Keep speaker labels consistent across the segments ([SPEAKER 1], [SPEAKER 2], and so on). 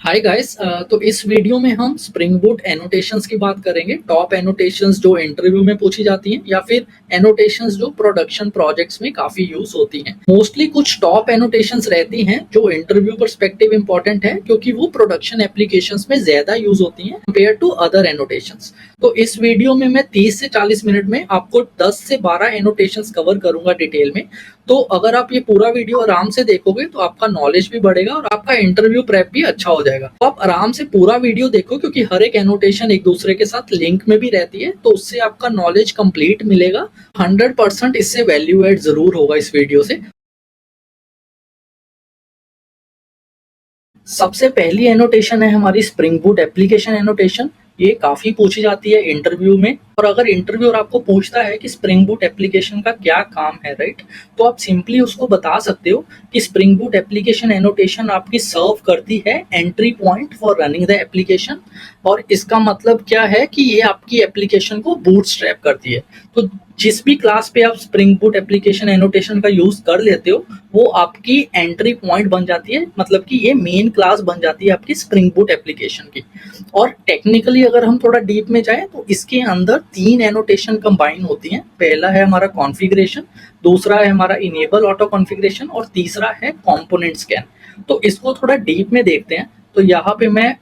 [SPEAKER 1] Hi guys. तो इस video में हम स्प्रिंग बूट एनोटेशंस की बात करेंगे। टॉप एनोटेशंस जो इंटरव्यू में पूछी जाती हैं या फिर एनोटेशंस जो प्रोडक्शन प्रोजेक्ट्स में काफी यूज होती हैं। मोस्टली कुछ टॉप एनोटेशंस रहती हैं जो इंटरव्यू पर्सपेक्टिव इंपॉर्टेंट है क्योंकि वो प्रोडक्शन एप्लीकेशंस में ज्यादा यूज होती हैं कंपेयर टू अदर एनोटेशंस। तो इस वीडियो में मैं 30 से 40 मिनट में आपको 10 से 12 एनोटेशंस कवर करूंगा डिटेल में। तो अगर आप ये पूरा वीडियो आराम से देखोगे तो आपका नॉलेज भी बढ़ेगा और आपका इंटरव्यू प्रेप भी अच्छा हो जाएगा। तो आप आराम से पूरा वीडियो देखो क्योंकि हर एक एनोटेशन एक दूसरे के साथ लिंक में भी रहती है, तो उससे आपका नॉलेज कंप्लीट मिलेगा। 100% इससे वैल्यू एड जरूर होगा इस वीडियो से। सबसे पहली एनोटेशन है हमारी स्प्रिंग बूट एप्लीकेशन एनोटेशन। ये काफी पूछी जाती है इंटरव्यू में, और अगर इंटरव्यूअर आपको पूछता है कि स्प्रिंग बूट एप्लीकेशन का क्या काम है, राइट, तो आप सिंपली उसको बता सकते हो कि स्प्रिंग बूट एप्लीकेशन एनोटेशन आपकी सर्व करती है entry point for running the application. और इसका मतलब क्या है कि ये आपकी एप्लीकेशन को बूटस्ट्रैप करती है। तो जिस भी क्लास पे आप स्प्रिंग बूट एप्लीकेशन एनोटेशन का यूज कर लेते हो वो आपकी एंट्री पॉइंट बन जाती है, मतलब कि ये मेन क्लास बन जाती है आपकी स्प्रिंग बूट एप्लीकेशन की। और टेक्निकली अगर हम थोड़ा डीप में जाएं तो इसके अंदर तीन एनोटेशन कंबाइन होती हैं। पहला है हमारा कॉन्फ़िगरेशन, दूसरा है हमारा इनेबल ऑटो कॉन्फ़िगरेशन और तीसरा है कंपोनेंट स्कैन। तो इसको थोड़ा डीप में देखते हैं। तो यहाँ पे मैं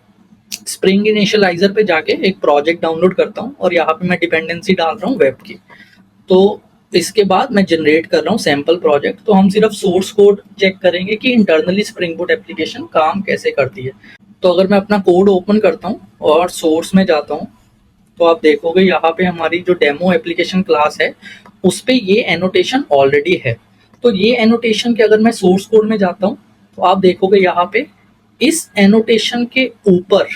[SPEAKER 1] स्प्रिंग इनिशियलाइजर पे जाके एक प्रोजेक्ट डाउनलोड करता हूँ और यहाँ पे मैं डिपेंडेंसी डाल रहा हूँ वेब की। तो इसके बाद मैं जनरेट कर रहा हूँ सैम्पल प्रोजेक्ट। तो हम सिर्फ सोर्स कोड चेक करेंगे कि इंटरनली स्प्रिंग बूट एप्लीकेशन काम कैसे करती है। तो अगर मैं अपना कोड ओपन करता हूँ और सोर्स में जाता हूँ तो आप देखोगे यहाँ पे हमारी जो डेमो एप्लीकेशन क्लास है उस पे ये एनोटेशन ऑलरेडी है। तो ये एनोटेशन के अगर मैं सोर्स कोड में जाता हूँ तो आप देखोगे यहाँ पे इस एनोटेशन के ऊपर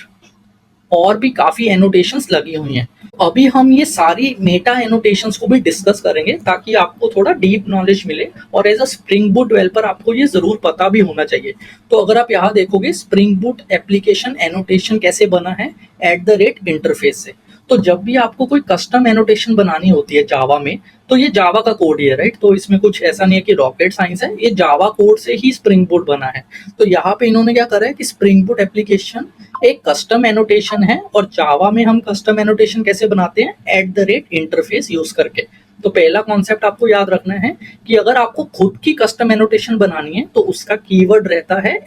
[SPEAKER 1] और भी काफी एनोटेशंस लगी हुई हैं। अभी हम ये सारी मेटा एनोटेशंस को भी डिस्कस करेंगे ताकि आपको थोड़ा डीप नॉलेज मिले, और as a spring boot developer आपको ये जरूर पता भी होना चाहिए। तो अगर आप यहाँ देखोगे स्प्रिंग बूट एप्लीकेशन एनोटेशन कैसे बना है @इंटरफेस से। तो जब भी आपको कोई कस्टम एनोटेशन बनानी होती है जावा में, तो ये जावा का कोड ही है, राइट। तो इसमें कुछ ऐसा नहीं है कि रॉकेट साइंस है, ये जावा कोड से ही स्प्रिंग बूट बना है। तो यहाँ पे इन्होंने क्या करा है कि स्प्रिंग बूट एप्लीकेशन एक कस्टम एनोटेशन है, और जावा में हम कस्टम एनोटेशन कैसे बनाते हैं इंटरफेस यूज करके। तो पहला कॉन्सेप्ट आपको याद रखना है कि अगर आपको खुद की कस्टम एनोटेशन बनानी है तो उसका कीवर्ड रहता है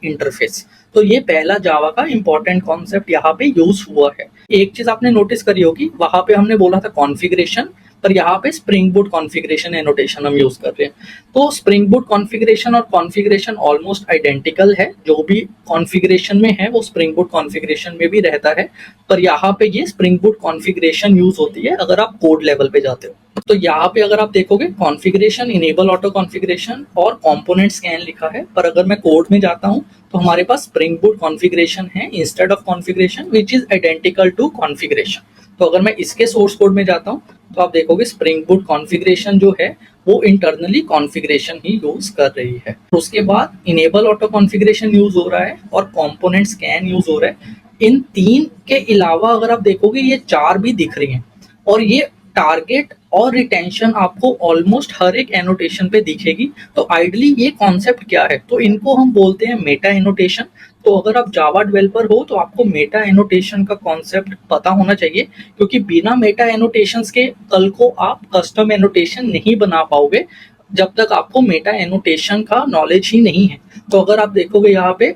[SPEAKER 1] इंटरफेस। तो ये पहला जावा का इंपॉर्टेंट कॉन्सेप्ट यहाँ पे यूज हुआ है। एक चीज आपने नोटिस करी होगी, वहां पे हमने बोला था कॉन्फ़िगरेशन, पर यहाँ पे स्प्रिंग बूट कॉन्फ़िगरेशन एनोटेशन हम यूज कर रहे हैं। तो स्प्रिंग बूट कॉन्फ़िगरेशन और कॉन्फ़िगरेशन ऑलमोस्ट आइडेंटिकल है। जो भी कॉन्फ़िगरेशन में है वो स्प्रिंग बूट कॉन्फ़िगरेशन में भी रहता है, पर यहाँ पे ये स्प्रिंग बूट कॉन्फ़िगरेशन यूज होती है अगर आप कोड लेवल पे जाते हो। तो यहाँ पे अगर आप देखोगे कॉन्फ़िगरेशन, इनेबल ऑटो कॉन्फ़िगरेशन और कंपोनेंट स्कैन लिखा है, पर अगर मैं कोड में जाता हूँ तो हमारे पास स्प्रिंग बूट कॉन्फ़िगरेशन है instead of configuration which is identical to configuration. तो अगर मैं इसके सोर्स कोड में जाता हूँ तो आप देखोगे स्प्रिंग बूट कॉन्फ़िगरेशन जो है वो इंटरनली कॉन्फ़िगरेशन ही यूज कर रही है। उसके बाद इनेबल ऑटो कॉन्फ़िगरेशन यूज हो रहा है और कंपोनेंट स्कैन यूज हो रहा है। इन तीन के अलावा अगर आप देखोगे ये चार भी दिख रही हैं, और ये टारगेट और रिटेंशन आपको ऑलमोस्ट हर एक एनोटेशन पे दिखेगी। तो आइडली ये कॉन्सेप्ट क्या है, तो इनको हम बोलते हैं मेटा एनोटेशन। तो अगर आप जावा डेवलपर हो तो आपको मेटा एनोटेशन का कॉन्सेप्ट पता होना चाहिए, क्योंकि बिना मेटा एनोटेशंस के कल को आप कस्टम एनोटेशन नहीं बना पाओगे जब तक आपको मेटा एनोटेशन का नॉलेज ही नहीं है। तो अगर आप देखोगे यहाँ पे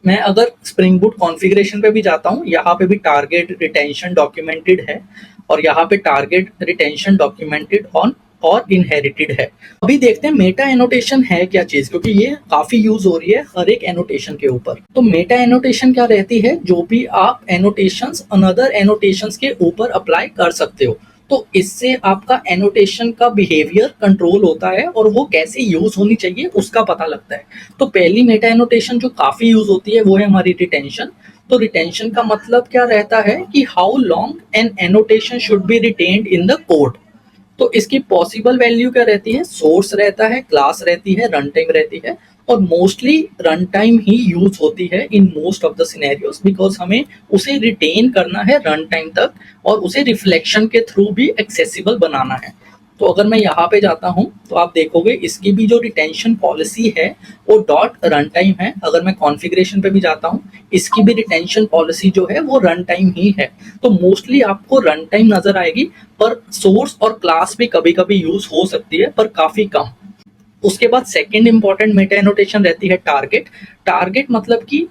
[SPEAKER 1] मैं अगर स्प्रिंग बूट कॉन्फ़िगरेशन पे भी जाता हूँ, यहाँ पे भी टारगेट रिटेंशन डॉक्यूमेंटेड है और यहाँ पे टारगेट रिटेंशन डॉक्यूमेंटेड ऑन और इनहेरिटेड है। अभी देखते हैं मेटा एनोटेशन है क्या चीज, क्योंकि ये काफी यूज हो रही है हर एक एनोटेशन के ऊपर। तो मेटा एनोटेशन क्या रहती है, जो भी आप एनोटेशंस अनदर एनोटेशंस के ऊपर अप्लाई कर सकते हो। तो इससे आपका एनोटेशन का बिहेवियर कंट्रोल होता है और वो कैसे यूज होनी चाहिए उसका पता लगता है। तो पहली मेटा एनोटेशन जो काफी यूज होती है वो है हमारी रिटेंशन। तो रिटेंशन का मतलब क्या रहता है कि how long an annotation should be retained in the code. तो इसकी पॉसिबल वैल्यू क्या रहती है, सोर्स रहता है, क्लास रहती है, रन टाइम रहती है, और मोस्टली रन टाइम ही यूज होती है in most of the scenarios, because हमें उसे रिटेन करना है रन टाइम तक और उसे रिफ्लेक्शन के थ्रू भी एक्सेसिबल बनाना है। तो अगर मैं यहाँ पे जाता हूँ तो आप देखोगे इसकी भी जो रिटेंशन पॉलिसी है वो डॉट रन टाइम है। अगर मैं कॉन्फ़िगरेशन पे भी जाता हूँ, इसकी भी रिटेंशन पॉलिसी जो है वो रन टाइम ही है। तो मोस्टली आपको रन टाइम नज़र आएगी, पर सोर्स और क्लास भी कभी-कभी यूज़ हो सकती है, पर काफ़ी कम। उसके बाद सेकंड इंपॉर्टेंट मेटा एनोटेशन रहती है टारगेट। टारगेट मतलब कि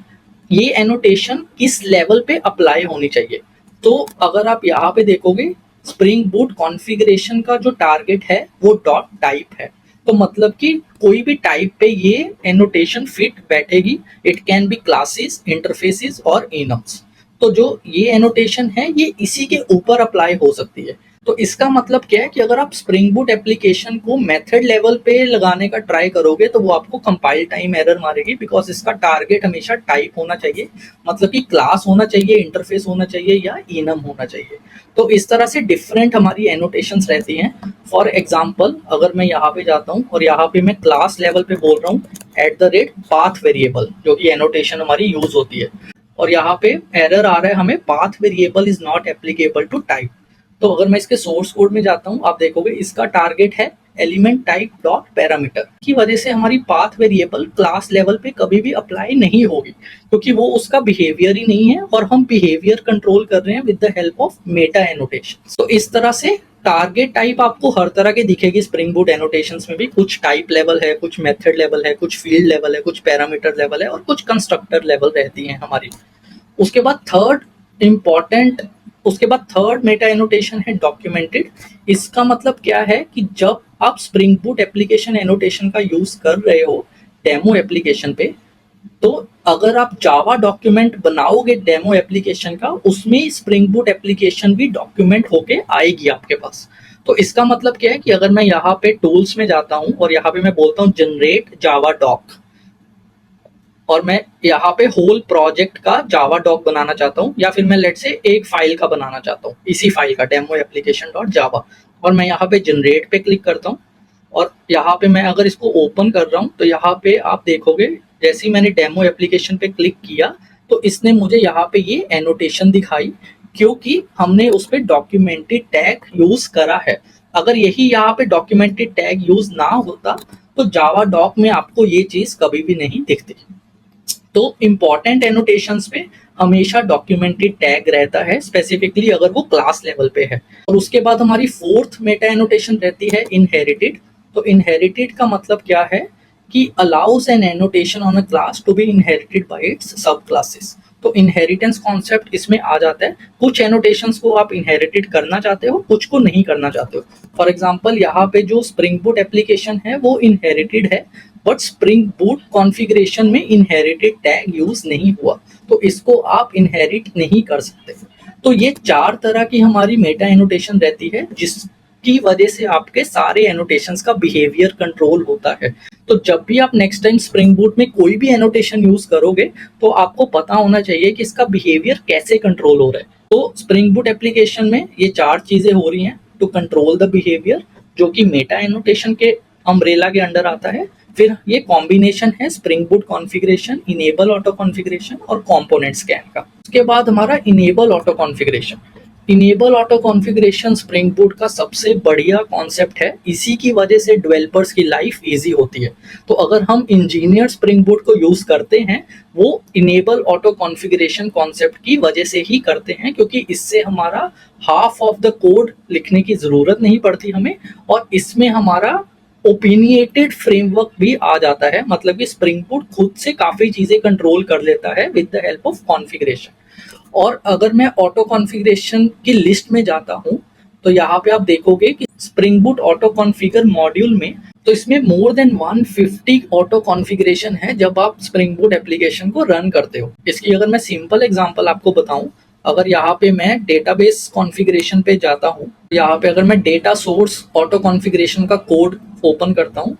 [SPEAKER 1] ये एनोटेशन किस लेवल पे अप्लाई होनी चाहिए। तो अगर आप यहाँ पे देखोगे, स्प्रिंग बूट कॉन्फ़िगरेशन का जो टारगेट है वो डॉट टाइप है। तो मतलब कि कोई भी टाइप पे ये एनोटेशन फिट बैठेगी। It can be classes, interfaces और इनम्स। तो जो ये एनोटेशन है ये इसी के ऊपर अप्लाई हो सकती है। तो इसका मतलब क्या है कि अगर आप स्प्रिंग बूट एप्लीकेशन को मेथड लेवल पे लगाने का ट्राई करोगे तो वो आपको कंपाइल टाइम एरर मारेगी, बिकॉज इसका टारगेट हमेशा टाइप होना चाहिए, मतलब कि क्लास होना चाहिए, इंटरफेस होना चाहिए या इनम होना चाहिए। तो इस तरह से डिफरेंट हमारी एनोटेशंस रहती हैं। फॉर एग्जाम्पल अगर मैं यहाँ पे जाता हूँ और यहाँ पे मैं क्लास लेवल पे बोल रहा हूँ @path वेरिएबल, जो कि एनोटेशन हमारी यूज होती है, और यहाँ पे एरर आ रहा है हमें path variable is not applicable to type. तो अगर मैं इसके सोर्स कोड में जाता हूँ, आप देखोगे इसका टारगेट है एलिमेंट टाइप डॉट पैरामीटर की वजह से हमारी पाथ वेरिएबल क्लास लेवल पे कभी भी अप्लाई नहीं होगी, क्योंकि वो उसका बिहेवियर ही नहीं है और हम बिहेवियर कंट्रोल कर रहे हैं with the help of Meta annotation. तो इस तरह से टारगेट टाइप आपको हर तरह की दिखेगी स्प्रिंग बूट एनोटेशंस में भी। कुछ टाइप लेवल है, कुछ मेथड लेवल है, कुछ फील्ड लेवल है, कुछ पैरामीटर लेवल है और कुछ कंस्ट्रक्टर लेवल रहती है हमारी। उसके बाद इम्पॉर्टेंट उसके बाद थर्ड मेटा एनोटेशन है डॉक्यूमेंटेड। इसका मतलब क्या है कि जब आप स्प्रिंग बूट एप्लीकेशन एनोटेशन का यूज कर रहे हो डेमो एप्लीकेशन पे, तो अगर आप जावा डॉक्यूमेंट बनाओगे डेमो एप्लीकेशन का, उसमें स्प्रिंग बूट एप्लीकेशन भी डॉक्यूमेंट होके आएगी आपके पास। तो इसका मतलब क्या है कि अगर मैं यहाँ पे टूल्स में जाता हूँ और यहाँ पे मैं बोलता हूँ जनरेट जावा डॉक, और मैं यहाँ पे होल प्रोजेक्ट का जावा डॉक बनाना चाहता हूँ, या फिर मैं लेट से एक फाइल का बनाना चाहता हूँ, इसी फाइल का डेमो एप्लीकेशन डॉट जावा, और मैं यहाँ पे जनरेट पे क्लिक करता हूँ और यहाँ पे मैं अगर इसको ओपन कर रहा हूँ तो यहाँ पे आप देखोगे जैसे ही मैंने डेमो एप्लीकेशन पे क्लिक किया तो इसने मुझे यहाँ पे ये एनोटेशन दिखाई, क्योंकि हमने उस पर डॉक्यूमेंटेड टैग यूज करा है। अगर यही यहाँ पे डॉक्यूमेंटेड टैग यूज ना होता तो जावा डॉक में आपको ये चीज कभी भी नहीं दिखती। तो इम्पॉर्टेंट एनोटेशंस पे हमेशा डॉक्यूमेंटेड टैग रहता है, स्पेसिफिकली अगर वो क्लास लेवल पे है। और उसके बाद हमारी फोर्थ मेटा एनोटेशन रहती है इनहेरिटेड। तो इनहेरिटेड का मतलब क्या है कि allows an annotation on a class to be inherited by its subclasses. तो इनहेरिटेंस कॉन्सेप्ट इसमें आ जाता है। कुछ एनोटेशंस को आप इनहेरिटेड करना चाहते हो, कुछ को नहीं करना चाहते हो। फॉर एग्जांपल यहाँ पे जो स्प्रिंग बूट एप्लीकेशन है वो इनहेरिटेड है, बट स्प्रिंग बूट कॉन्फ़िगरेशन में इनहेरिटेड टैग यूज नहीं हुआ, तो इसको आप इनहेरिट नहीं कर सकते। तो ये चार तरह की हमारी मेटा एनोटेशन रहती है, जिसकी वजह से आपके सारे एनोटेशंस का बिहेवियर कंट्रोल होता है। तो जब भी आप नेक्स्ट टाइम स्प्रिंग बूट में कोई भी एनोटेशन यूज करोगे तो आपको पता होना चाहिए कि इसका बिहेवियर कैसे कंट्रोल हो रहा है। तो स्प्रिंग बूट एप्लीकेशन में ये चार चीजें हो रही हैं टू कंट्रोल द बिहेवियर, जो कि मेटा एनोटेशन के अम्ब्रेला के अंडर आता है। फिर ये कॉम्बिनेशन है spring boot configuration, enable auto configuration और कंपोनेंट स्कैन का। उसके बाद हमारा enable auto configuration. Enable auto configuration spring boot का सबसे बढ़िया कॉन्सेप्ट है, इसी की वजह से डेवलपर्स की लाइफ इजी होती है। तो अगर हम इंजीनियर स्प्रिंग बूट को यूज करते हैं वो इनेबल ऑटो कॉन्फ़िगरेशन कॉन्सेप्ट की वजह से ही करते हैं, क्योंकि इससे हमारा हाफ ऑफ द कोड लिखने की जरूरत नहीं पड़ती हमें, और इसमें हमारा ओपिनिएटेड फ्रेमवर्क भी आ जाता है। मतलब कि स्प्रिंग बूट खुद से काफी चीजें कंट्रोल कर लेता है with the help of configuration. और अगर मैं ऑटो कॉन्फ़िगरेशन की लिस्ट में जाता हूँ तो यहाँ पे आप देखोगे कि spring boot auto configure module में, तो इसमें मोर देन 150 ऑटो कॉन्फ़िगरेशन है जब आप स्प्रिंग बूट एप्लीकेशन को रन करते हो। इसकी अगर मैं सिंपल एग्जांपल आपको बताऊं, अगर यहाँ पे मैं डेटाबेस कॉन्फ़िगरेशन पे जाता हूँ, यहाँ पे अगर मैं डेटा सोर्स ऑटो कॉन्फ़िगरेशन का कोड ओपन करता हूँ,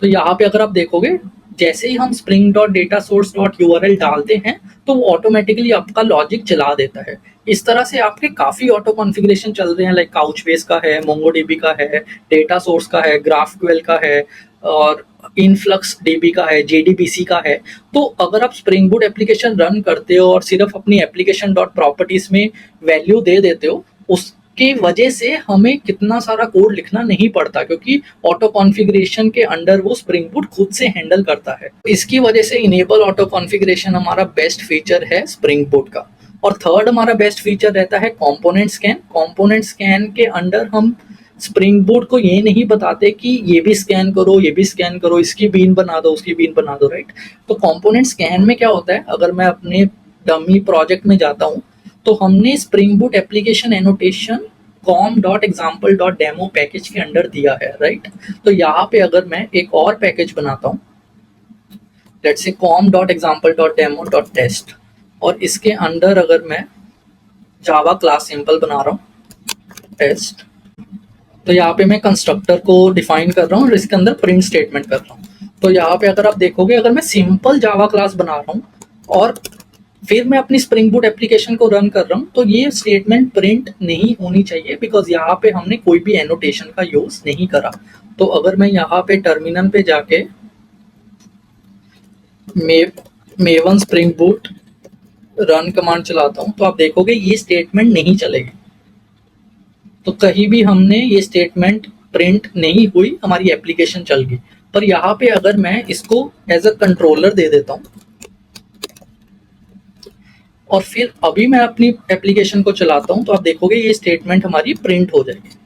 [SPEAKER 1] तो यहाँ पे अगर आप देखोगे जैसे ही हम spring dot data source dot URL डालते हैं तो वो ऑटोमेटिकली आपका लॉजिक चला देता है। इस तरह से आपके काफी ऑटो कॉन्फ़िगरेशन चल रहे हैं, लाइक काउचबेस का है, मोंगोडीबी का है, डेटा सोर्स का है, ग्राफक्यूएल का है और इनफ्लक्स डीबी का है, जेडीबीसी का है। तो अगर आप स्प्रिंग बूट एप्लीकेशन रन करते हो और सिर्फ अपनी एप्लीकेशन डॉट प्रॉपर्टीज में वैल्यू दे देते हो, उस की वजह से हमें कितना सारा कोड लिखना नहीं पड़ता, क्योंकि ऑटो कॉन्फ़िगरेशन के अंडर वो स्प्रिंग बूट खुद से हैंडल करता है। इसकी वजह से इनेबल ऑटो कॉन्फ़िगरेशन हमारा बेस्ट फीचर है स्प्रिंग बूट का। और थर्ड हमारा बेस्ट फीचर रहता है कंपोनेंट स्कैन। कंपोनेंट स्कैन के अंडर हम स्प्रिंग बूट को ये नहीं बताते कि ये भी स्कैन करो, ये भी स्कैन करो, इसकी बीन बना दो, उसकी बीन बना दो, राइट। तो कंपोनेंट स्कैन में क्या होता है, अगर मैं अपने डमी प्रोजेक्ट में जाता हूँ तो हमने spring boot application annotation com.example.demo package के अंडर दिया है, राइट। तो यहाँ पे अगर मैं एक और पैकेज बनाता हूँ, लेट्स से com.example.demo.test, और इसके अंदर अगर मैं जावा क्लास सिंपल बना रहा हूँ टेस्ट, तो यहाँ पे मैं कंस्ट्रक्टर को डिफाइन कर रहा हूँ और इसके अंदर प्रिंट स्टेटमेंट कर रहा हूँ। तो यहाँ पे अगर आप देखोगे, अगर मैं सिंपल जावा क्लास बना रहा हूँ और फिर मैं अपनी स्प्रिंग बूट एप्लीकेशन को रन कर रहा हूँ, तो ये स्टेटमेंट प्रिंट नहीं होनी चाहिए, बिकॉज यहाँ पे हमने कोई भी एनोटेशन का यूज नहीं करा। तो अगर मैं यहाँ पे टर्मिनल पे जाके maven spring boot run command चलाता हूँ, तो आप देखोगे ये स्टेटमेंट नहीं चलेगी। तो कहीं भी हमने ये स्टेटमेंट प्रिंट नहीं हुई, हमारी एप्लीकेशन चल गई। पर यहाँ पे अगर मैं इसको एज अ कंट्रोलर दे देता हूँ और फिर अभी मैं अपनी एप्लीकेशन को चलाता हूँ, तो आप देखोगे ये स्टेटमेंट हमारी प्रिंट हो जाएगी।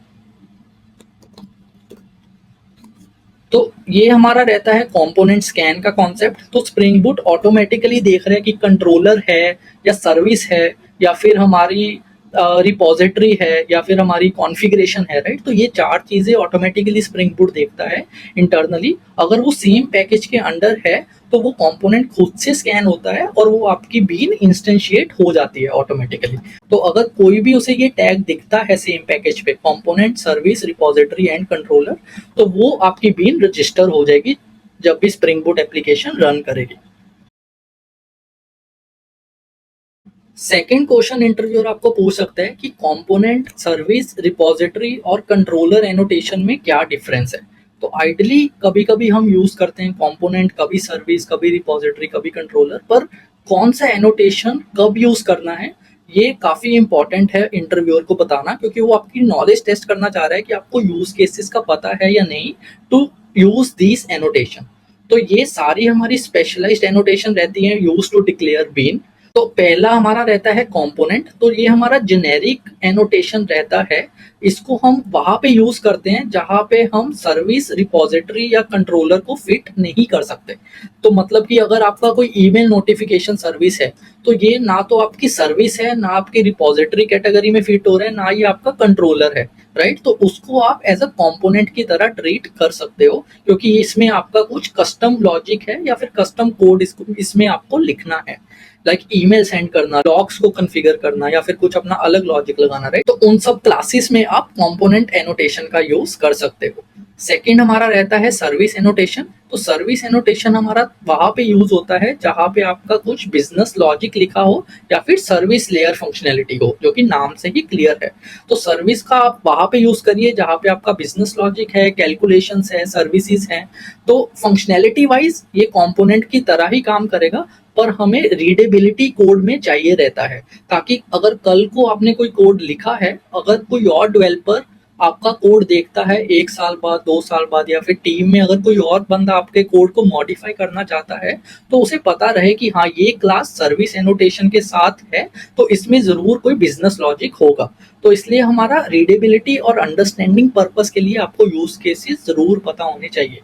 [SPEAKER 1] तो ये हमारा रहता है कंपोनेंट स्कैन का कॉन्सेप्ट। तो स्प्रिंग बूट ऑटोमेटिकली देख रहा है कि कंट्रोलर है या सर्विस है या फिर हमारी रिपोजिटरी है या फिर हमारी कॉन्फ़िगरेशन है, राइट। तो ये चार चीज़ें ऑटोमेटिकली स्प्रिंग बूट देखता है इंटरनली। अगर वो सेम पैकेज के अंडर है तो वो कंपोनेंट खुद से स्कैन होता है और वो आपकी बीन इंस्टेंशिएट हो जाती है ऑटोमेटिकली। तो अगर कोई भी उसे ये टैग दिखता है सेम पैकेज पे, component, service, repository and controller, तो वो आपकी बीन रजिस्टर हो जाएगी जब भी स्प्रिंग बूट एप्लीकेशन रन करेगी। सेकेंड क्वेश्चन इंटरव्यूअर आपको पूछ सकता है कि कंपोनेंट, सर्विस, रिपोजिटरी और कंट्रोलर एनोटेशन में क्या डिफरेंस है। तो आइडली कभी कभी हम यूज करते हैं कंपोनेंट, कभी सर्विस, कभी रिपोजिटरी, कभी कंट्रोलर, पर कौन सा एनोटेशन कब यूज करना है ये काफी इंपॉर्टेंट है इंटरव्यूअर को बताना, क्योंकि वो आपकी नॉलेज टेस्ट करना चाह रहा है कि आपको यूज केसेस का पता है या नहीं टू यूज दिस एनोटेशन। तो ये सारी हमारी स्पेशलाइज्ड एनोटेशन रहती है यूज टू डिक्लेयर बीन। तो पहला हमारा रहता है कंपोनेंट। तो ये हमारा जेनेरिक एनोटेशन रहता है, इसको हम वहां पे यूज करते हैं जहां पे हम सर्विस, रिपोजिटरी या कंट्रोलर को फिट नहीं कर सकते। तो मतलब कि अगर आपका कोई ईमेल नोटिफिकेशन सर्विस है, तो ये ना तो आपकी सर्विस है, ना आपकी रिपोजिटरी कैटेगरी में फिट हो रहा है, ना ये आपका कंट्रोलर है, राइट। तो उसको आप एज अ कंपोनेंट की तरह ट्रीट कर सकते हो, क्योंकि इसमें आपका कुछ कस्टम लॉजिक है या फिर कस्टम कोड इसमें आपको लिखना है, लाइक ईमेल सेंड करना, लॉग्स को कॉन्फ़िगर करना या फिर कुछ अपना अलग लॉजिक लगाना, राइट। तो उन सब क्लासेस में आप कंपोनेंट एनोटेशन का यूज कर सकते हो। सेकंड हमारा रहता है सर्विस एनोटेशन। तो सर्विस एनोटेशन हमारा वहां पे यूज होता है जहां पे आपका कुछ बिजनेस लॉजिक लिखा हो या फिर सर्विस लेयर फंक्शनैलिटी हो, जो कि नाम से ही क्लियर है। तो सर्विस का आप वहां पे यूज करिए जहां पे आपका बिजनेस लॉजिक है, कैलकुलेशंस है, सर्विसेज हैं। तो फंक्शनैलिटी वाइज ये कंपोनेंट की तरह ही काम करेगा, पर हमें रीडेबिलिटी कोड में चाहिए रहता है, ताकि अगर कल को आपने कोई कोड लिखा है, अगर कोई और डेवलपर आपका कोड देखता है 1 साल बाद, 2 साल बाद, या फिर टीम में अगर कोई और बंदा आपके कोड को मॉडिफाई करना चाहता है, तो उसे पता रहे कि हाँ ये क्लास सर्विस एनोटेशन के साथ है, तो इसमें जरूर कोई बिजनेस लॉजिक होगा। तो इसलिए हमारा रीडेबिलिटी और अंडरस्टैंडिंग पर्पस के लिए आपको यूज केसेस जरूर पता होने चाहिए।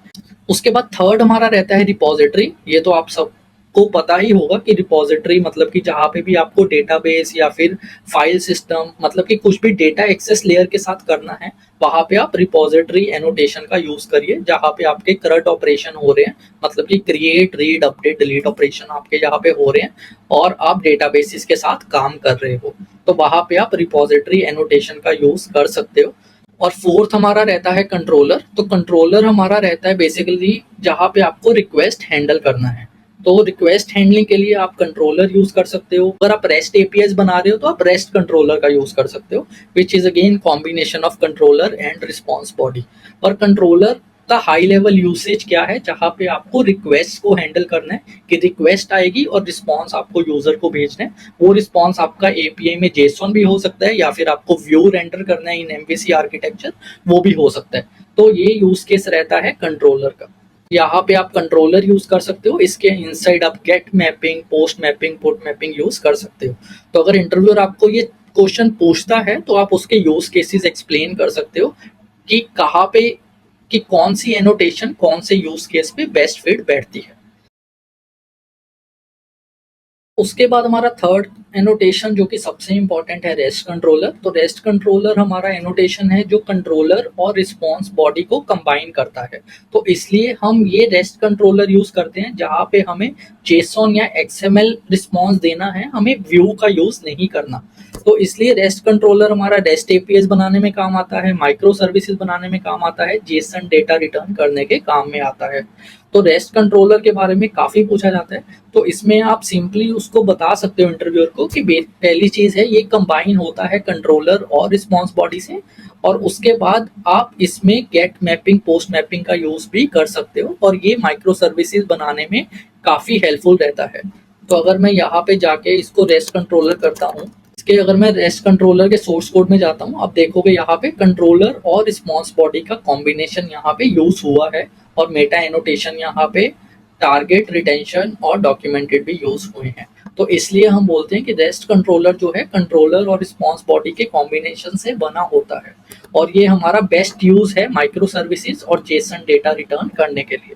[SPEAKER 1] उसके बाद थर्ड हमारा रहता है रिपोजिटरी। ये तो आप सब को पता ही होगा कि रिपोजिटरी मतलब कि जहाँ पे भी आपको डेटाबेस या फिर फाइल सिस्टम, मतलब कि कुछ भी डेटा एक्सेस लेयर के साथ करना है, वहां पे आप रिपोजिटरी एनोटेशन का यूज करिए। जहाँ पे आपके करंट ऑपरेशन हो रहे हैं, मतलब कि create, read, update, delete operation आपके यहाँ पे हो रहे हैं और आप डेटाबेसिस के साथ काम कर रहे हो, तो वहां पे आप रिपोजिटरी एनोटेशन का यूज कर सकते हो। और फोर्थ हमारा रहता है कंट्रोलर। तो कंट्रोलर हमारा रहता है बेसिकली जहाँ पे आपको रिक्वेस्ट हैंडल करना है। तो रिक्वेस्ट हैंडलिंग के लिए आप कंट्रोलर यूज कर सकते हो। अगर आप रेस्ट एपीआई बना रहे हो तो आप रेस्ट कंट्रोलर का यूज कर सकते हो, which is again combination of controller and response body. और कंट्रोलर आपका हाई लेवल यूसेज क्या है, जहाँ पे आपको रिक्वेस्ट को हैंडल करना है कि रिक्वेस्ट आएगी और रिस्पॉन्स आपको यूजर को भेजना है। वो रिस्पॉन्स आपका एपीआई में जेसॉन भी हो सकता है या फिर आपको व्यू रेंडर करना है इन एमवीसी आर्किटेक्चर, वो भी हो सकता है। तो ये यूज केस रहता है कंट्रोलर का। यहाँ पे आप कंट्रोलर यूज कर सकते हो, इसके इनसाइड आप get mapping, post mapping, put mapping use कर सकते हो। तो अगर इंटरव्यूअर आपको ये क्वेश्चन पूछता है तो आप उसके यूज केसेस एक्सप्लेन कर सकते हो कि कहाँ पे, कि कौन सी एनोटेशन कौन से यूज केस पे बेस्ट फिट बैठती है। उसके बाद हमारा थर्ड एनोटेशन जो कि सबसे इंपॉर्टेंट है, रेस्ट कंट्रोलर। तो रेस्ट कंट्रोलर हमारा एनोटेशन है जो कंट्रोलर और रिस्पॉन्स बॉडी को कंबाइन करता है। तो इसलिए हम ये रेस्ट कंट्रोलर यूज करते हैं जहाँ पे हमें जेसॉन या एक्सएमएल रिस्पॉन्स देना है, हमें व्यू का यूज नहीं करना। तो इसलिए रेस्ट कंट्रोलर हमारा रेस्ट एपीएस बनाने में काम आता है, माइक्रो सर्विसेज बनाने में काम आता है, जेसन डेटा रिटर्न करने के काम में आता है। तो रेस्ट कंट्रोलर के बारे में काफी पूछा जाता है। तो इसमें आप सिंपली उसको बता सकते हो इंटरव्यूअर को कि पहली चीज है ये कंबाइन होता है कंट्रोलर और रिस्पॉन्स बॉडी से, और उसके बाद आप इसमें गेट मैपिंग, पोस्ट मैपिंग का यूज भी कर सकते हो और ये माइक्रो सर्विसेज बनाने में काफी हेल्पफुल रहता है। तो अगर मैं यहाँ पे जाके इसको रेस्ट कंट्रोलर करता हूँ, इसके अगर मैं रेस्ट कंट्रोलर के सोर्स कोड में जाता हूँ, आप देखोगे यहाँ पे कंट्रोलर और रिस्पॉन्स बॉडी का कॉम्बिनेशन यहाँ पे यूज हुआ है और मेटा एनोटेशन यहाँ पे टारगेट, रिटेंशन और डॉक्यूमेंटेड भी यूज हुए हैं। तो इसलिए हम बोलते हैं कि रेस्ट कंट्रोलर जो है कंट्रोलर और रिस्पॉन्स बॉडी के कॉम्बिनेशन से बना होता है और ये हमारा बेस्ट यूज है माइक्रो सर्विसेज और जेसन डेटा रिटर्न करने के लिए।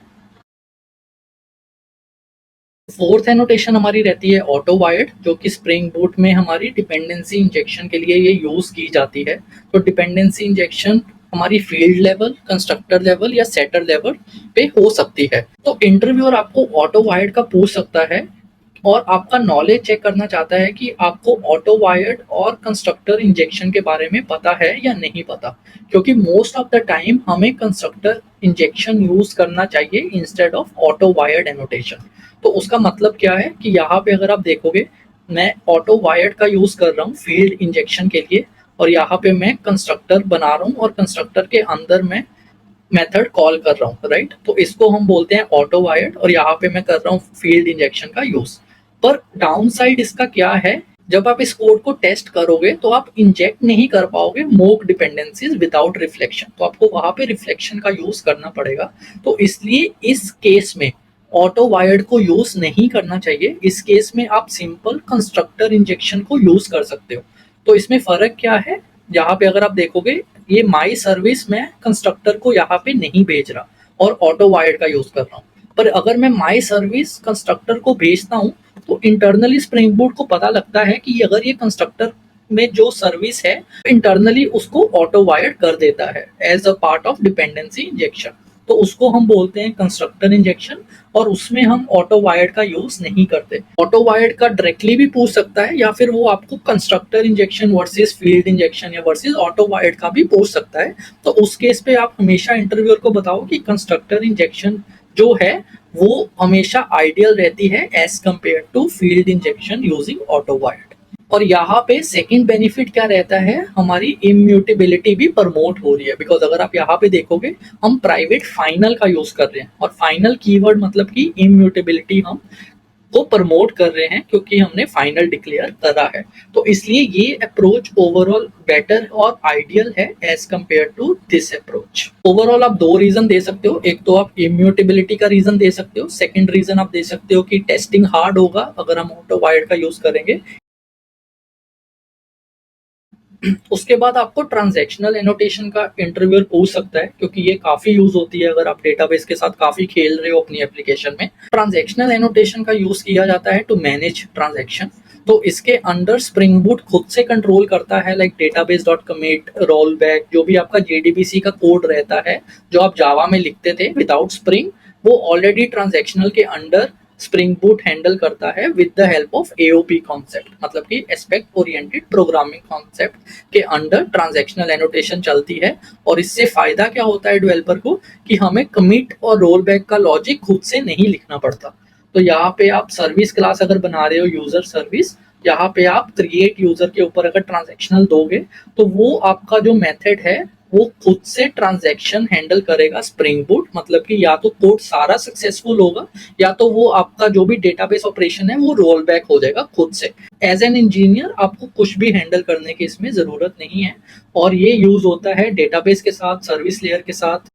[SPEAKER 1] फोर्थ एनोटेशन हमारी रहती है ऑटो वायर्ड, जो कि स्प्रिंग बूट में हमारी डिपेंडेंसी इंजेक्शन के लिए ये यूज की जाती है। तो डिपेंडेंसी इंजेक्शन हमारी फील्ड लेवल, कंस्ट्रक्टर लेवल या सेटर लेवल पे हो सकती है। तो इंटरव्यूअर आपको ऑटो वायर्ड का पूछ सकता है और आपका नॉलेज चेक करना चाहता है कि आपको ऑटो वायर्ड और कंस्ट्रक्टर इंजेक्शन के बारे में पता है या नहीं पता, क्योंकि मोस्ट ऑफ द टाइम हमें कंस्ट्रक्टर इंजेक्शन यूज करना चाहिए instead of auto wired annotation. तो उसका मतलब क्या है कि यहाँ पे अगर आप देखोगे, मैं ऑटो वायर्ड का यूज कर रहा हूँ फील्ड इंजेक्शन के लिए और यहाँ पे मैं कंस्ट्रक्टर बना रहा हूँ और कंस्ट्रक्टर के अंदर मैं मेथड कॉल कर रहा हूँ, राइट। तो इसको हम बोलते हैं ऑटो वायर्ड और यहाँ पे मैं कर रहा हूँ फील्ड इंजेक्शन का यूज। पर डाउन साइड इसका क्या है, जब आप इस कोड को टेस्ट करोगे तो आप इंजेक्ट नहीं कर पाओगे मोक डिपेंडेंसीज विदाउट रिफ्लेक्शन, तो आपको वहां पे रिफ्लेक्शन का यूज करना पड़ेगा। तो इसलिए इस केस में ऑटो वायर्ड को यूज नहीं करना चाहिए। इस केस में आप सिंपल कंस्ट्रक्टर इंजेक्शन को यूज कर सकते हो। तो इसमें फर्क क्या है, यहाँ पे अगर आप देखोगे ये माई सर्विस में कंस्ट्रक्टर को यहाँ पे नहीं भेज रहा और ऑटो वायर्ड का यूज कर रहा हूँ। पर अगर मैं माई सर्विस कंस्ट्रक्टर को भेजता हूँ तो इंटरनली स्प्रिंग बूट को पता लगता है कि अगर ये कंस्ट्रक्टर में जो सर्विस है इंटरनली उसको ऑटो वायर्ड कर देता है as a part of dependency injection. तो उसको हम बोलते हैं कंस्ट्रक्टर इंजेक्शन और उसमें हम ऑटो वायर्ड का यूज नहीं करते। ऑटो वायर्ड का डायरेक्टली भी पूछ सकता है या फिर वो आपको constructor injection versus field injection या वर्सेस ऑटो वायर्ड का भी पूछ सकता है। तो उस केस पे आप हमेशा इंटरव्यूअर को बताओ कि कंस्ट्रक्टर इंजेक्शन जो है वो हमेशा आइडियल रहती है as compare to field injection using autowired. और यहाँ पे सेकंड बेनिफिट क्या रहता है, हमारी इम्यूटेबिलिटी भी प्रमोट हो रही है। बिकॉज अगर आप यहाँ पे देखोगे हम प्राइवेट फाइनल का यूज कर रहे हैं और फाइनल कीवर्ड मतलब कि इम्यूटेबिलिटी हम को प्रमोट कर रहे हैं क्योंकि हमने फाइनल डिक्लेयर करा है। तो इसलिए ये अप्रोच ओवरऑल बेटर और आइडियल है as compare to this approach. Overall आप दो रीजन दे सकते हो, एक तो आप इम्यूटेबिलिटी का रीजन दे सकते हो, सेकंड रीजन आप दे सकते हो कि टेस्टिंग हार्ड होगा अगर हम ऑटो वायर्ड का यूज करेंगे। उसके बाद आपको ट्रांजैक्शनल एनोटेशन का इंटरव्यूअर पूछ सकता है क्योंकि ये काफी यूज होती है अगर आप डेटाबेस के साथ काफी खेल रहे हो अपनी एप्लीकेशन में। ट्रांजैक्शनल एनोटेशन का यूज किया जाता है टू मैनेज ट्रांजैक्शन। तो इसके अंडर स्प्रिंग बूट खुद से कंट्रोल करता है like database dot commit, roll back, जो भी आपका जेडीबीसी का कोड रहता है जो आप जावा में लिखते थे विदाउट स्प्रिंग, वो ऑलरेडी ट्रांजैक्शनल के अंडर स्प्रिंग बूट हैंडल करता है with the help of AOP concept, मतलब कि एस्पेक्ट ओरिएंटेड प्रोग्रामिंग कॉन्सेप्ट के अंडर ट्रांजैक्शनल एनोटेशन चलती है। और इससे फायदा क्या होता है डेवलपर को कि हमें कमिट और रोल बैक का लॉजिक खुद से नहीं लिखना पड़ता। तो यहाँ पे आप सर्विस क्लास अगर बना रहे हो, यूजर सर्विस, यहाँ पे आप क्रिएट यूजर के ऊपर अगर ट्रांजैक्शनल दोगे तो वो आपका जो मेथड है वो खुद से ट्रांजैक्शन हैंडल करेगा स्प्रिंग बूट, मतलब कि या तो कोड सारा सक्सेसफुल होगा या तो वो आपका जो भी डेटाबेस ऑपरेशन है वो रोल बैक हो जाएगा खुद से। एज एन इंजीनियर आपको कुछ भी हैंडल करने की इसमें जरूरत नहीं है, और ये यूज होता है डेटाबेस के साथ, सर्विस लेयर के साथ।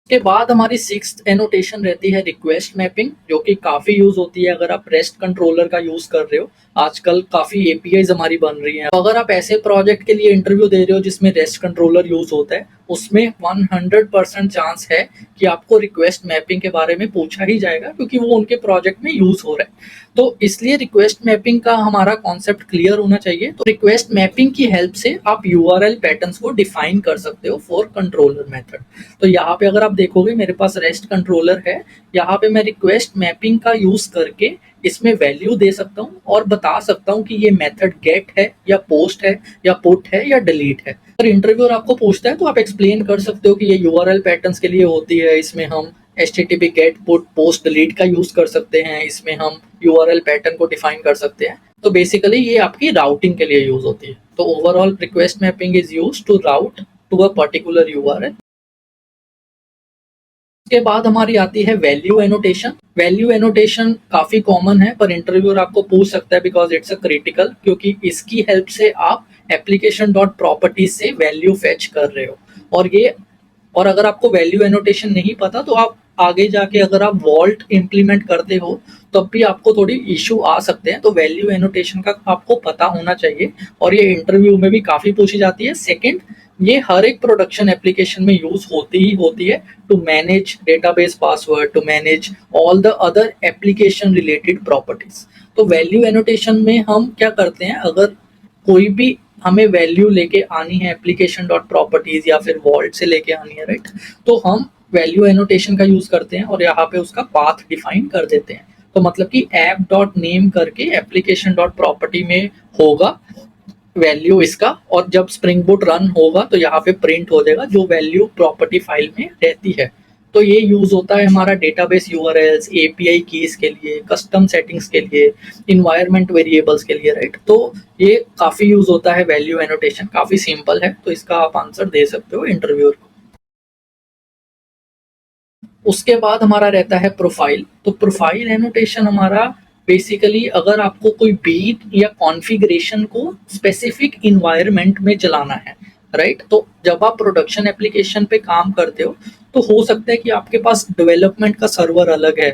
[SPEAKER 1] के बाद हमारी सिक्स्थ एनोटेशन रहती है रिक्वेस्ट मैपिंग, जो कि काफी यूज होती है अगर आप रेस्ट कंट्रोलर का यूज कर रहे हो। आजकल काफी एपीआईज हमारी बन रही हैं। अगर आप ऐसे प्रोजेक्ट के लिए इंटरव्यू दे रहे हो जिसमें रेस्ट कंट्रोलर यूज होता है, उसमें 100% चांस है कि आपको रिक्वेस्ट मैपिंग के बारे में पूछा ही जाएगा, क्योंकि वो उनके प्रोजेक्ट में यूज हो रहा है। तो इसलिए रिक्वेस्ट मैपिंग का हमारा कॉन्सेप्ट क्लियर होना चाहिए। तो रिक्वेस्ट मैपिंग की हेल्प से आप यूआरएल पैटर्न्स को डिफाइन कर सकते हो फॉर कंट्रोलर मेथड। तो यहाँ पे अगर आप देखोगे मेरे पास रेस्ट कंट्रोलर है, यहाँ पे मैं रिक्वेस्ट मैपिंग का यूज करके इसमें वैल्यू दे सकता हूँ और बता सकता हूँ कि ये मेथड गेट है या पोस्ट है या पुट है या डिलीट है। अगर इंटरव्यूअर आपको पूछता है तो आप एक्सप्लेन कर सकते हो कि ये यूआरएल पैटर्न्स के लिए होती है, इसमें हम HTTP get put post delete का यूज कर सकते हैं, इसमें हम यूआरएल पैटर्न को डिफाइन कर सकते हैं। तो बेसिकली ये आपकी राउटिंग के लिए यूज होती है। तो overall request mapping is used to route to a particular URL. उसके बाद हमारी आती है वैल्यू एनोटेशन। वैल्यू एनोटेशन काफी कॉमन है, पर इंटरव्यूअर आपको पूछ सकता है बिकॉज इट्स अ क्रिटिकल, क्योंकि इसकी हेल्प से आप एप्लीकेशन डॉट प्रॉपर्टीज से वैल्यू फेच कर रहे हो। और अगर आपको वैल्यू एनोटेशन नहीं पता तो आप आगे जाके अगर आप वॉल्ट इंप्लीमेंट करते हो तब भी आपको थोड़ी इशू आ सकते हैं। तो वैल्यू एनोटेशन का आपको पता होना चाहिए, और ये इंटरव्यू में भी काफी पूछी जाती है। सेकंड, ये हर एक प्रोडक्शन एप्लीकेशन में यूज होती ही होती है to manage database password, to manage all the other application related properties. तो वैल्यू एनोटेशन में हम क्या करते हैं, अगर कोई भी हमें वैल्यू लेके आनी है एप्लीकेशन डॉट प्रॉपर्टीज या फिर वॉल्ट से लेके आनी है, राइट, तो हम वैल्यू एनोटेशन का यूज करते हैं और यहाँ पे उसका पाथ डिफाइन कर देते हैं। तो मतलब कि ऐप डॉट नेम करके एप्लीकेशन डॉट प्रॉपर्टी में होगा वैल्यू इसका, और जब स्प्रिंग बूट रन होगा तो यहाँ पे प्रिंट हो जाएगा जो वैल्यू प्रॉपर्टी फाइल में रहती है। तो ये यूज होता है हमारा डेटाबेस यूआरएल्स, एपीआई कीज के लिए, कस्टम सेटिंग्स के लिए, इन्वायरमेंट वेरिएबल्स के लिए, राइट। तो ये काफी यूज होता है वैल्यू एनोटेशन, काफी सिंपल है, तो इसका आप आंसर दे सकते हो इंटरव्यूअर को। उसके बाद हमारा रहता है प्रोफाइल। तो प्रोफाइल एनोटेशन हमारा बेसिकली अगर आपको कोई बीट या कॉन्फ़िगरेशन को स्पेसिफिक इन्वायरमेंट में चलाना है, राइट। तो जब आप प्रोडक्शन एप्लीकेशन पे काम करते हो तो हो सकता है कि आपके पास डेवलपमेंट का सर्वर अलग है,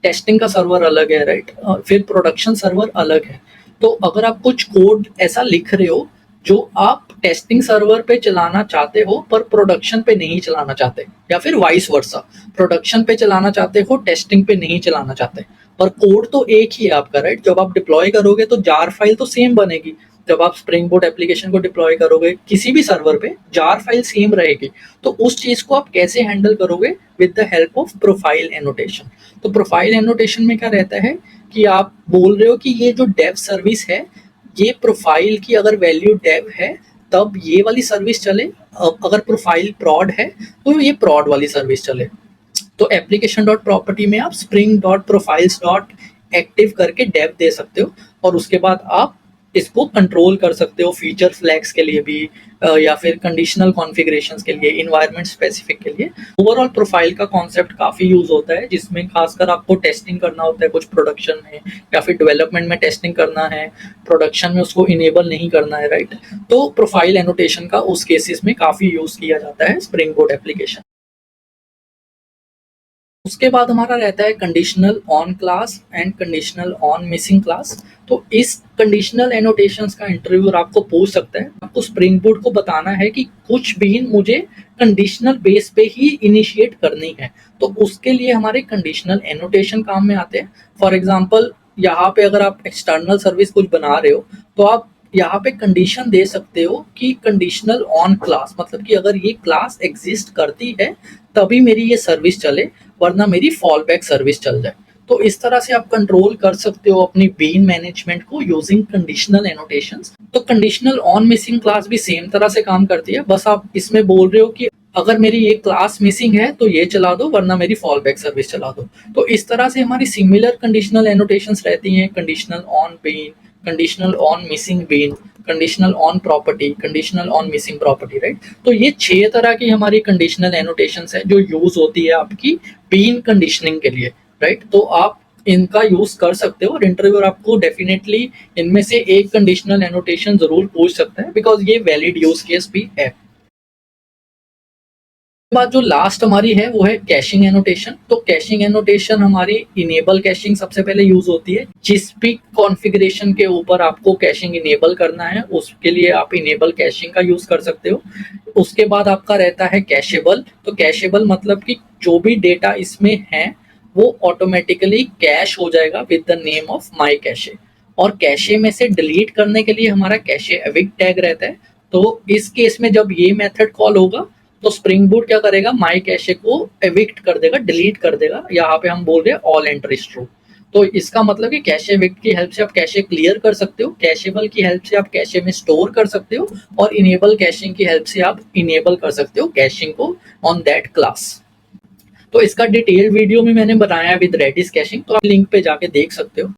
[SPEAKER 1] टेस्टिंग का सर्वर अलग है, राइट, फिर प्रोडक्शन सर्वर अलग है। तो अगर आप कुछ कोड ऐसा लिख रहे हो जो आप टेस्टिंग सर्वर पे चलाना चाहते हो पर प्रोडक्शन पे नहीं चलाना चाहते, या फिर वाइस वर्सा, प्रोडक्शन पे चलाना चाहते हो टेस्टिंग पे नहीं चलाना चाहते, पर कोड तो एक ही है आपका, राइट। जब आप डिप्लॉय करोगे तो जार फाइल तो सेम बनेगी। जब आप स्प्रिंग बोट एप्लीकेशन को डिप्लॉय करोगे किसी भी सर्वर पे, जार फाइल सेम रहेगी। तो उस चीज को आप कैसे हैंडल करोगे, with the help of profile annotation. तो प्रोफाइल एनोटेशन में क्या रहता है कि आप बोल रहे हो कि ये जो डेव सर्विस है, ये प्रोफाइल की अगर वैल्यू डेव है तब ये वाली सर्विस चले, अगर प्रोफाइल प्रॉड है तो ये प्रॉड वाली सर्विस चले। तो एप्लीकेशन डॉट प्रॉपर्टी में आप spring dot profiles dot active करके डेव दे सकते हो, और उसके बाद आप इसको कंट्रोल कर सकते हो फीचर फ्लैग्स के लिए भी, या फिर कंडीशनल कॉन्फ़िगरेशंस के लिए, इन्वायरमेंट स्पेसिफिक के लिए। ओवरऑल प्रोफाइल का कॉन्सेप्ट काफ़ी यूज होता है, जिसमें खासकर आपको टेस्टिंग करना होता है कुछ प्रोडक्शन में, या फिर डेवलपमेंट में टेस्टिंग करना है, प्रोडक्शन में उसको इनेबल नहीं करना है, राइट। तो प्रोफाइल एनोटेशन का उस केसेस में काफ़ी यूज किया जाता है स्प्रिंग बोट एप्लीकेशन। उसके बाद हमारा रहता है conditional on class and conditional on missing class. तो इस कंडीशनल एनोटेशंस का इंटरव्यूअर आपको पूछ सकता है, आपको स्प्रिंग बोट को बताना है कि कुछ बीन मुझे कंडीशनल बेस पे ही इनिशिएट करनी है। तो उसके लिए हमारे कंडीशनल एनोटेशन काम में आते हैं। फॉर एग्जाम्पल, यहाँ पे अगर आप एक्सटर्नल सर्विस कुछ बना रहे हो तो आप यहाँ पे कंडीशन दे सकते हो कि कंडीशनल ऑन क्लास, मतलब कि अगर ये क्लास एग्जिस्ट करती है तभी मेरी ये सर्विस चले, वरना मेरी फॉल बैक सर्विस चल जाए। तो इस तरह से आप कंट्रोल कर सकते हो अपनी बीन मैनेजमेंट को यूजिंग कंडीशनल एनोटेशंस। तो कंडीशनल ऑन मिसिंग क्लास भी सेम तरह से काम करती है, बस आप इसमें बोल रहे हो कि अगर मेरी ये क्लास मिसिंग है तो ये चला दो, वरना मेरी फॉल बैक सर्विस चला दो। तो इस तरह से हमारी सिमिलर कंडीशनल एनोटेशंस रहती हैं, conditional on bean, conditional on missing bean, conditional on property, conditional on missing property, right. तो ये 6 तरह की हमारी कंडीशनल एनोटेशंस है जो यूज होती है आपकी बीन कंडीशनिंग के लिए, राइट। तो आप इनका यूज कर सकते हो और इंटरव्यूअर आपको डेफिनेटली इनमें से एक कंडीशनल एनोटेशन जरूर पूछ सकता है, बिकॉज ये वैलिड यूज केस भी है। बाद जो लास्ट हमारी है वो है कैशिंग एनोटेशन। तो कैशिंग एनोटेशन हमारी इनेबल कैशिंग सबसे पहले यूज होती है। जिस भी कॉन्फ़िगरेशन के ऊपर आपको कैशिंग इनेबल करना है उसके लिए आप इनेबल कैशिंग का यूज कर सकते हो। उसके बाद आपका रहता है कैशेबल। तो कैशेबल मतलब कि जो भी डेटा इसमें है वो ऑटोमेटिकली कैश हो जाएगा with the name of my cache. और कैशे में से डिलीट करने के लिए हमारा कैशे एविक्ट टैग रहता है। तो इस केस में जब ये मेथड कॉल होगा तो स्प्रिंग बूट क्या करेगा, माई कैशे को एविक्ट कर देगा, डिलीट कर देगा। यहाँ पे हम बोल रहे हैं ऑल एंट्रीज ट्रू। तो इसका मतलब कि कैशे एविक्ट की हेल्प से आप कैशे क्लियर कर सकते हो, कैशेबल की हेल्प से आप कैशे में स्टोर कर सकते हो, और इनेबल कैशिंग की हेल्प से आप इनेबल कर सकते हो कैशिंग को ऑन दैट क्लास। तो इसका डिटेल वीडियो भी मैंने बनाया विद रेडिस कैशिंग, तो आप लिंक पे जाके देख सकते हो।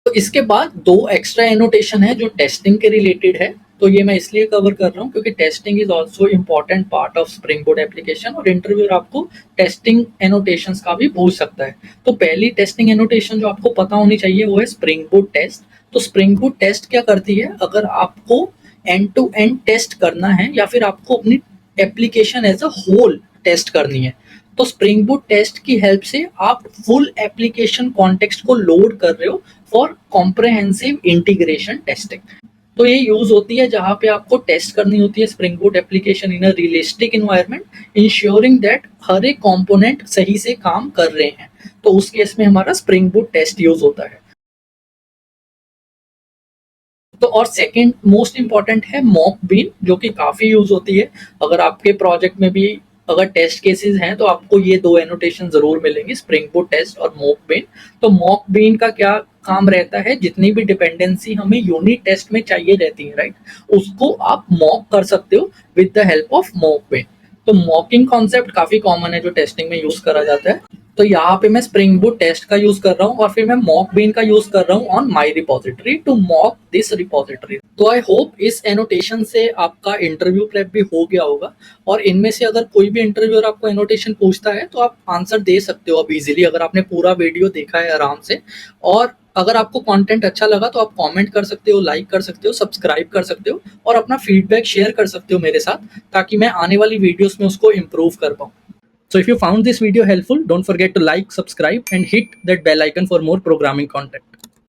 [SPEAKER 1] तो इसके बाद 2 एक्स्ट्रा एनोटेशन है जो टेस्टिंग के रिलेटेड है। तो ये मैं इसलिए कवर कर रहा हूँ क्योंकि testing is also important part of spring board application, और इंटरव्यूअर आपको टेस्टिंग एनोटेशंस का भी पूछ सकता है। तो पहली टेस्टिंग एनोटेशन जो आपको पता होनी चाहिए वो है स्प्रिंग बोर्ड टेस्ट। तो स्प्रिंग बोर्ड टेस्ट क्या करती है, अगर आपको एंड टू एंड टेस्ट करना है या फिर आपको अपनी application as a whole test करनी है, तो स्प्रिंग बूट टेस्ट की हेल्प से आप फुल एप्लीकेशन कॉन्टेक्स्ट को लोड कर रहे हो फॉर कॉम्प्रहेंसिव इंटीग्रेशन टेस्टिंग। तो ये यूज होती है जहां पे आपको टेस्ट करनी होती है spring boot application in a realistic environment, ensuring that हर एक कंपोनेंट सही से काम कर रहे हैं। तो उस केस में हमारा स्प्रिंग बूट टेस्ट यूज होता है। तो और सेकंड मोस्ट इंपॉर्टेंट है मॉक बीन, जो कि काफी यूज होती है। अगर आपके प्रोजेक्ट में भी अगर टेस्ट केसेस हैं तो आपको ये 2 एनोटेशन जरूर मिलेंगे, स्प्रिंग बूट टेस्ट और मॉक बीन। तो मॉक बीन का क्या काम रहता है, जितनी भी डिपेंडेंसी हमें यूनिट टेस्ट में चाहिए रहती है, राइट, उसको आप मॉक कर सकते हो with the help of mock bean. तो मॉकिंग कॉन्सेप्ट काफी कॉमन है जो टेस्टिंग में यूज करा जाता है। तो यहाँ पे मैं स्प्रिंग बूट टेस्ट का यूज कर रहा हूँ और फिर मैं मॉक बीन का यूज कर रहा हूँ on my repository to mock this repository. तो आई होप इस एनोटेशन से आपका इंटरव्यू प्रेप भी हो गया होगा, और इनमें से अगर कोई भी इंटरव्यूअर आपको एनोटेशन पूछता है तो आप आंसर दे सकते हो अब इजीली, अगर आपने पूरा वीडियो देखा है आराम से। और अगर आपको कंटेंट अच्छा लगा तो आप कमेंट कर सकते हो, लाइक कर सकते हो, सब्सक्राइब कर सकते हो, और अपना फीडबैक शेयर कर सकते हो मेरे साथ, ताकि मैं आने वाली वीडियोस में उसको इम्प्रूव कर पाऊँ। So if you found this video helpful, don't forget to like, subscribe and hit that bell icon for more programming content.